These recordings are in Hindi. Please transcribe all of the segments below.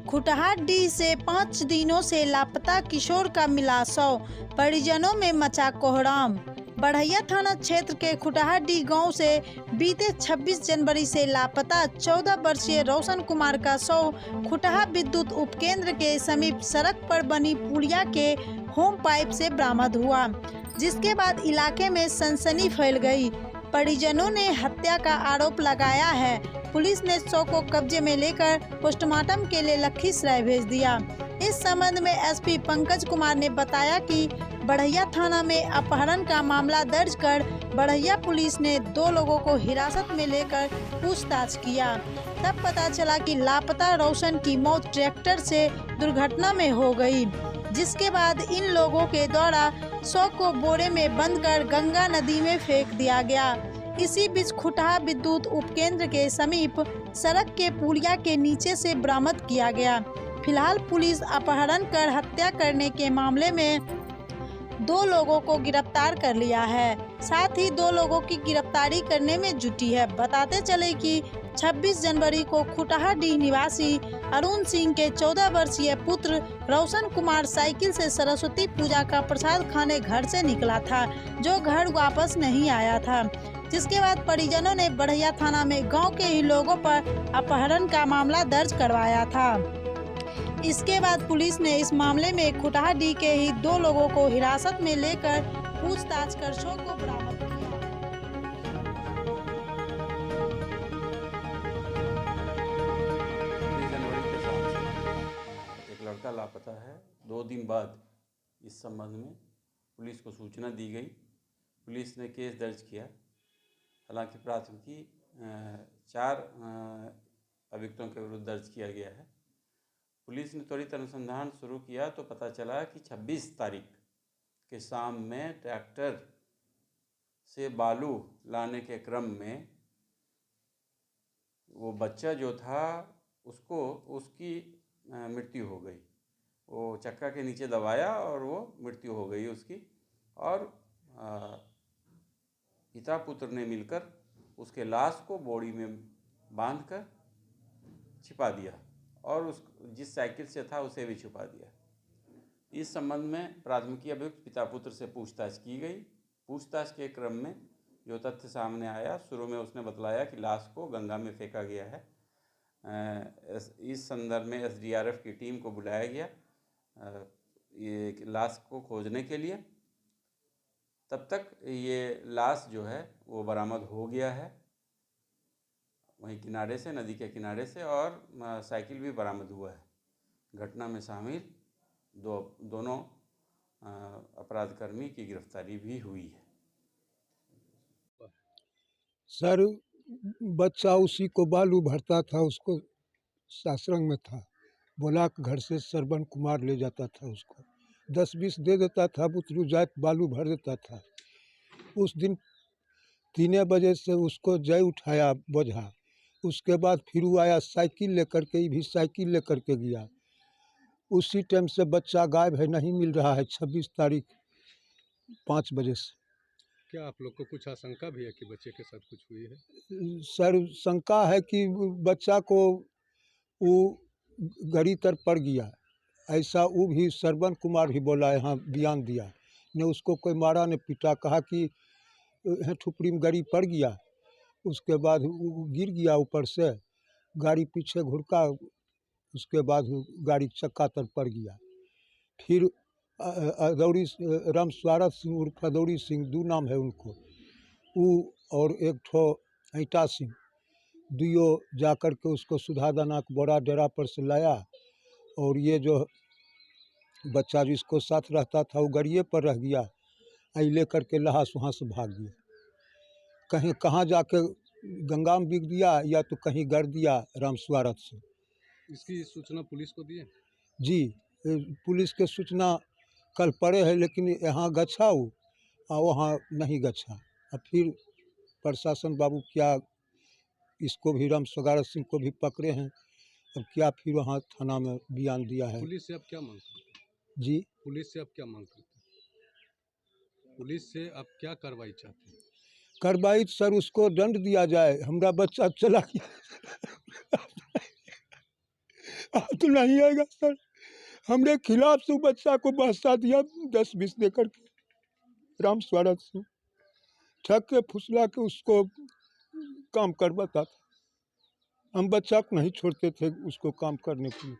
खुटहाडीह से 5 दिनों से लापता किशोर का मिला शव, परिजनों में मचा कोहराम। बढ़ैया थाना क्षेत्र के खुटहाडीह गांव से बीते 26 जनवरी से लापता 14 वर्षीय रोशन कुमार का शव खुटहा विद्युत उपकेंद्र के समीप सड़क पर बनी पुलिया के होम पाइप से बरामद हुआ, जिसके बाद इलाके में सनसनी फैल गई। परिजनों ने हत्या का आरोप लगाया है। पुलिस ने शव को कब्जे में लेकर पोस्टमार्टम के लिए लखीसराय भेज दिया। इस संबंध में एसपी पंकज कुमार ने बताया कि बढ़ैया थाना में अपहरण का मामला दर्ज कर बढ़ैया पुलिस ने 2 लोगों को हिरासत में लेकर पूछताछ किया। तब पता चला कि लापता रोशन की मौत ट्रैक्टर से दुर्घटना में हो गई, जिसके बाद इन लोगों के द्वारा शव को बोरे में बंद कर गंगा नदी में फेंक दिया गया। इसी बीच खुटहा विद्युत उपकेंद्र के समीप सड़क के पुलिया के नीचे से बरामद किया गया। फिलहाल पुलिस अपहरण कर हत्या करने के मामले में 2 लोगों को गिरफ्तार कर लिया है, साथ ही 2 लोगों की गिरफ्तारी करने में जुटी है। बताते चले कि 26 जनवरी को खुटहाडीह निवासी अरुण सिंह के 14 वर्षीय पुत्र रोशन कुमार साइकिल से सरस्वती पूजा का प्रसाद खाने घर से निकला था, जो घर वापस नहीं आया था, जिसके बाद परिजनों ने बढ़ैया थाना में गांव के ही लोगों पर अपहरण का मामला दर्ज करवाया था। इसके बाद पुलिस ने इस मामले में खुटहाडीह के ही 2 लोगों को हिरासत में लेकर पूछताछ कर शव को बरामद किया। जनवरी के साथ से एक लड़का लापता है। 2 दिन बाद इस संबंध में पुलिस को सूचना दी गई। पुलिस ने केस दर्ज किया। हालांकि प्राथमिकी 4 अभियुक्तों के विरुद्ध दर्ज किया गया है। पुलिस ने त्वरित अनुसंधान शुरू किया तो पता चला कि 26 तारीख के शाम में ट्रैक्टर से बालू लाने के क्रम में वो बच्चा जो था उसकी मृत्यु हो गई। वो चक्का के नीचे दबाया और वो मृत्यु हो गई उसकी, और पिता पुत्र ने मिलकर उसके लाश को बोरी में बांधकर छिपा दिया और जिस साइकिल से था उसे भी छुपा दिया। इस संबंध में प्राथमिकी अभियुक्त पिता पुत्र से पूछताछ की गई। पूछताछ के क्रम में जो तथ्य सामने आया, शुरू में उसने बतलाया कि लाश को गंगा में फेंका गया है। इस संदर्भ में एसडीआरएफ की टीम को बुलाया गया ये लाश को खोजने के लिए। तब तक ये लाश जो है वो बरामद हो गया है वहीं किनारे से, नदी के किनारे से, और साइकिल भी बरामद हुआ है। घटना में शामिल दोनों अपराधकर्मी की गिरफ्तारी भी हुई है। सर, बच्चा उसी को बालू भरता था, उसको सासरंग में था, बोला घर से श्रवण कुमार ले जाता था, उसको 10-20 दे देता था, बुतरू जात बालू भर देता था। उस दिन 3 बजे से उसको जय उठाया बोझा। उसके बाद फिर वो आया साइकिल लेकर के, भी साइकिल लेकर के गया। उसी टाइम से बच्चा गायब है, नहीं मिल रहा है 26 तारीख 5 बजे से। क्या आप लोग को कुछ आशंका भी है कि बच्चे के साथ कुछ हुई है? सर, शंका है कि बच्चा को वो गड़ी तर पड़ गया, ऐसा वो भी श्रवण कुमार भी बोला, यहाँ बयान दिया। ने उसको कोई मारा ने पीटा, कहा कि ठुपड़ी में गड़ी पड़ गया। उसके बाद वो गिर गया ऊपर से, गाड़ी पीछे घुड़का, उसके बाद गाड़ी चक्का तर पड़ गया। फिर अदौड़ी राम स्वारथ सिंह उर्फ अदौड़ी सिंह, 2 नाम है उनको, वो और एक ठो ऐटा सिंह, दुयो जा कर के उसको सुधा दाना के बोरा डेरा पर से लाया। और ये जो बच्चा जिसको साथ रहता था वो गड़िए पर रह गया, आई ले कर के लहास वहाँ से भाग गया। कहीं कहाँ जाके गंगा में बिक दिया या तो कहीं गड़ दिया राम स्वारथ से। इसकी सूचना पुलिस को दी है? जी, पुलिस के सूचना कल पड़े है, लेकिन यहाँ गच्छा वो और वहाँ नहीं गच्छा। अब फिर प्रशासन बाबू क्या, इसको भी राम स्वारथ सिंह को भी पकड़े हैं, अब क्या फिर वहाँ थाना में बयान दिया है। पुलिस से आप क्या मांग करते हैं? जी, पुलिस से आप क्या मांग करते हैं? पुलिस से आप क्या कार्रवाई चाहते हैं? कार्रवाई सर, उसको दंड दिया जाए। हमारा बच्चा चला गया तो नहीं आएगा सर। हमने खिलाफ से बच्चा को बहसा दिया 10-20 दे करके, राम स्वागत से ठग के फुसला के उसको काम करवाता था। हम बच्चा को नहीं छोड़ते थे उसको काम करने के लिए।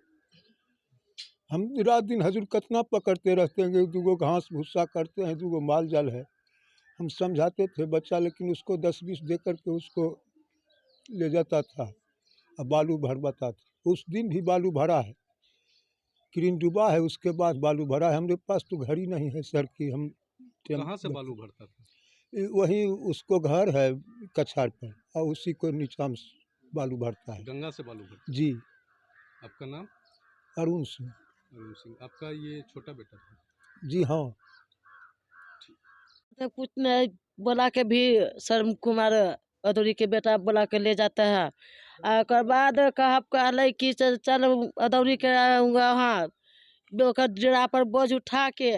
हम रात दिन हजूर कितना पकड़ते रहते हैं, दूगो घास भूसा करते हैं, दूगो माल जाल है। हम समझाते थे बच्चा, लेकिन उसको 10-20 दे करके उसको ले जाता था और बालू भरवाता था। उस दिन भी बालू भरा है, क्रीन डूबा है, उसके बाद बालू भरा है। हमारे पास तो घर ही नहीं है सर कि हम कहाँ से बालू भरता था? वही उसको घर है कछार पर और उसी को नीचा में बालू भरता है। गंगा से बालू भरता? जी। आपका नाम? अरुण सिंह। अरुण सिंह। आपका ये छोटा बेटा था? जी हाँ। तो कुछ नहीं बोला के भी शर्म कुमार अधूरी के बेटा बोला के ले जाता है। और बाद कहले कि चल अदौरी के वहाँ डेरा पर बोझ उठा के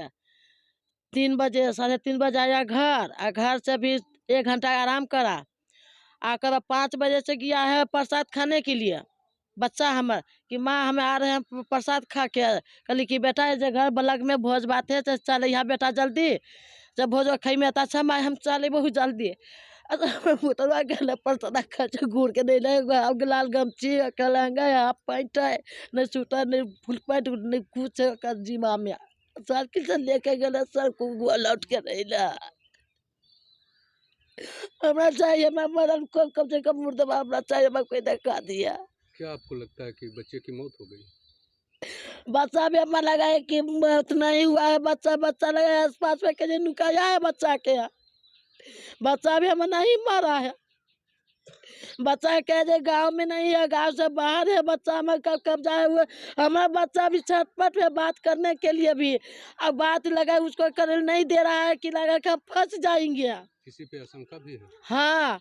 3 बजे 3:30 बजे आया घर, और घर से भी 1 घंटा आराम करा। आकर 5 बजे से गया है प्रसाद खाने के लिए बच्चा हमार कि माँ हमें आ रहे हैं प्रसाद खा के। कहली कि बेटा ये घर बलग में भोज भात है, चल यहाँ बेटा जल्दी, जब भोज खाई में तो अच्छा माँ हम चले बहुत जल्दी। मुतरवा गल प्रसाद खा घूर के नहीं ले लाल गमछी लहंगा हाफ पैंट है, नहीं सूटर नहीं फुल पैंट नहीं कुछ जिमा में साइकिल से लेके गए सर को लौट के नहीं ला। हमारा चाहिए हमारा मरण को कम से कम मुर्दा हमारा चाहिए, हमारा कोई धक्का दिया। क्या आपको लगता है कि बच्चे की मौत हो गई? बच्चा भी हमारा लगा है कि मौत नहीं हुआ है, बच्चा लगा है आसपास में कहीं नुकाया है बच्चा के, बच्चा भी हमें नहीं मारा है। बच्चा कह गांव में नहीं है, गांव से बाहर है बच्चा, हमें कब कब्जा हुआ। हमारा बच्चा भी छटपट में बात करने के लिए भी अब बात लगा उसको कर नहीं दे रहा है कि लगा कि हम फंस जाएंगे। किसी पे आशंका भी है? हाँ,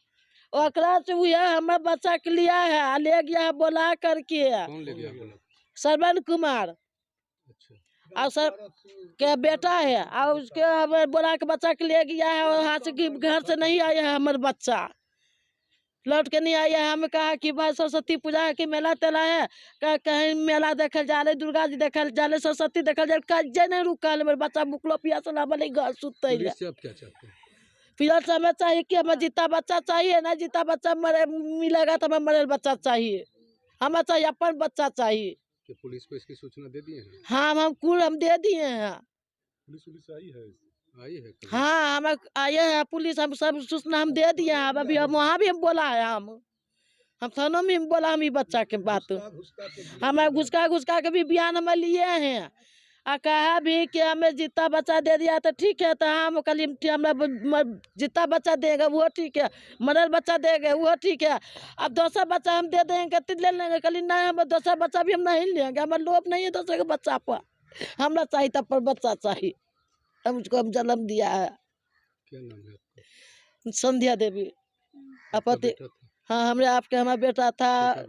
ओकरा से हुआ हमारा बच्चा के लिया है, ले गया बोला करके। कौन ले गया बोला? श्रवण कुमार। अच्छा। और सर के बेटा है, और उसके हमें बोला के बच्चा के ले गया है, और वहाँ से घर से नहीं आया है हमारा बच्चा, लौट के नहीं आया है। हमें कहा कि भाई सरस्वती पूजा के मेला तेला है, कहीं मेला देखल जा रहे, दुर्गा जी देखल जा रहे, सरस्वती देखल जा रहे, नहीं रुका मेरे बच्चा बुकलो पियास बोले घर सुते। पुलिस से आप क्या चाहते हैं? फिर से हमें चाहिए कि हमें जीता बच्चा चाहिए, ना जीता बच्चा मरे मिलेगा तो हमें मरे बच्चा चाहिए, हमें चाहिए अपन बच्चा चाहिए। कि पुलिस को इसकी सूचना दे दिए हैं? हाँ हम दे दिए हैं। पुलिस आई है? आई है कभी? हाँ हम आए हैं पुलिस, हम सब सूचना हम दे दिए हैं। अभी हम वहाँ भी हम बोला है, हम थानों में बोला हम बच्चा के बात, हमें घुसका के भी बयान हमें लिए हैं, और कहा भी कि हमें जितना बच्चा दे दिया तो ठीक है, तो हम कल हमें जितना बच्चा देगा वो ठीक है, मरल बच्चा देगा वो ठीक है। अब दूसरा बच्चा हम दे देंगे तो ले लेंगे, कल नहीं हम दूसरा बच्चा भी हम नहीं लेंगे, हमें लोभ नहीं है दूसरे के बच्चा पर, हमें चाहिए तब पर बच्चा चाहिए, हम उसको हम जन्म दिया है। क्या नाम है आपका? संध्या देवी। आपका अपते बेटा था? हाँ हमारा बेटा था,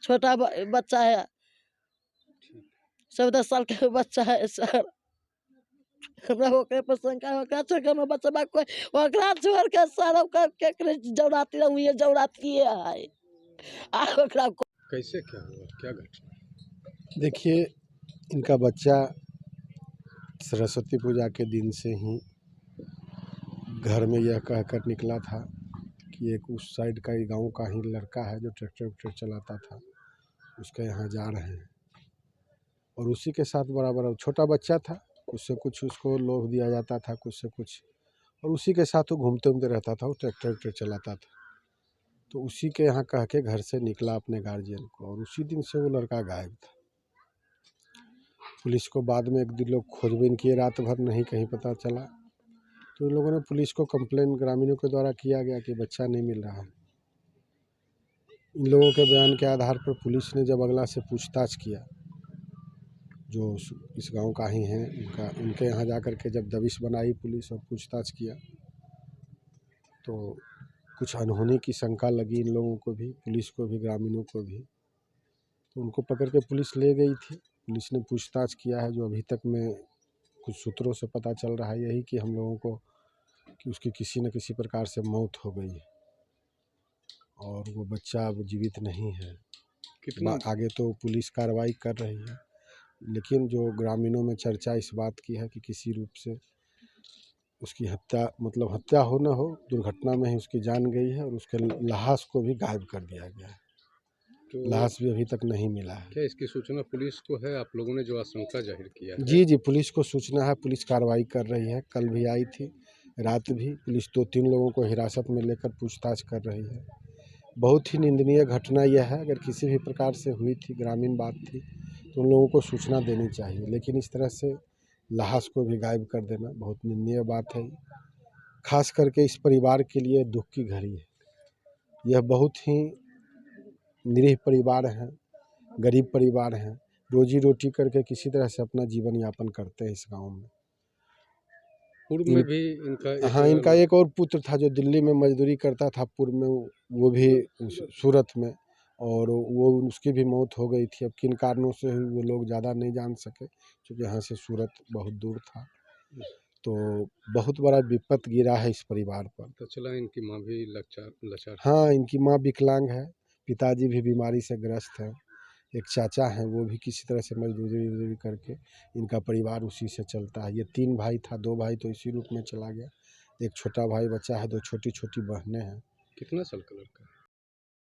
छोटा बच्चा है, 14 साल का बच्चा है सर। हमरा ओकरे पर शंका ओकरा छोड़ के हम बच्चा कोई ओकरा छोड़ के सर के जौराती हुई जौराती है आ ओकरा कैसे क्या हुआ, क्या घटना? देखिए, इनका बच्चा सरस्वती पूजा के दिन से ही घर में यह कहकर निकला था कि एक उस साइड का ही गांव का ही लड़का है जो ट्रैक्टर वैक्टर चलाता था, उसके यहाँ जा रहे हैं, और उसी के साथ बराबर छोटा बच्चा था, कुछ से कुछ उसको लोभ दिया जाता था, कुछ से कुछ, और उसी के साथ वो घूमते रहता था, वो ट्रैक्टर वैक्टर चलाता था। तो उसी के यहाँ कह के घर से निकला अपने गार्जियन को, और उसी दिन से वो लड़का गायब था। पुलिस को बाद में एक दिन लोग खोजबीन किए, रात भर नहीं कहीं पता चला, तो इन लोगों ने पुलिस को कंप्लेन ग्रामीणों के द्वारा किया गया कि बच्चा नहीं मिल रहा है। इन लोगों के बयान के आधार पर पुलिस ने जब अगला से पूछताछ किया, जो इस गांव का ही है उनके यहाँ जा कर के जब दबिश बनाई पुलिस और पूछताछ किया, तो कुछ अनहोनी की शंका लगी इन लोगों को भी, पुलिस को भी, ग्रामीणों को भी, तो उनको पकड़ के पुलिस ले गई थी। पुलिस ने पूछताछ किया है, जो अभी तक में कुछ सूत्रों से पता चल रहा है यही कि हम लोगों को कि उसकी किसी न किसी प्रकार से मौत हो गई है और वो बच्चा अब जीवित नहीं है। कितना आगे तो पुलिस कार्रवाई कर रही है, लेकिन जो ग्रामीणों में चर्चा इस बात की है कि किसी रूप से उसकी हत्या, मतलब हत्या हो न हो, दुर्घटना में ही उसकी जान गई है और उसके लाश को भी गायब कर दिया गया है। तो लाश भी अभी तक नहीं मिला है। क्या इसकी सूचना पुलिस को है? आप लोगों ने जो आशंका जाहिर किया है। जी, पुलिस को सूचना है, पुलिस कार्रवाई कर रही है। कल भी आई थी, रात भी पुलिस 2-3 लोगों को हिरासत में लेकर पूछताछ कर रही है। बहुत ही निंदनीय घटना यह है, अगर किसी भी प्रकार से हुई थी, ग्रामीण बात थी, तो उन लोगों को सूचना देनी चाहिए, लेकिन इस तरह से लाश को भी गायब कर देना बहुत निंदनीय बात है। खास करके इस परिवार के लिए दुख की घड़ी है। यह बहुत ही निरीह परिवार हैं, गरीब परिवार हैं, रोजी रोटी करके किसी तरह से अपना जीवन यापन करते हैं इस गांव में। पूर्व में भी इनका हाँ, इनका एक और पुत्र था जो दिल्ली में मजदूरी करता था पूर्व में, वो भी सूरत में, और वो उसकी भी मौत हो गई थी। अब किन कारणों से हुई वो लोग ज़्यादा नहीं जान सके, क्योंकि यहाँ से सूरत बहुत दूर था। तो बहुत बड़ा विपत गिरा है इस परिवार पर। पता चला इनकी माँ भी लाचार। हाँ, इनकी माँ विकलांग है, पिताजी भी बीमारी से ग्रस्त हैं, एक चाचा हैं, वो भी किसी तरह से मजदूरी करके इनका परिवार उसी से चलता है। ये 3 भाई था, 2 भाई तो इसी रूप में चला गया, एक छोटा भाई बचा है, 2 छोटी छोटी बहनें हैं। कितना साल का लड़का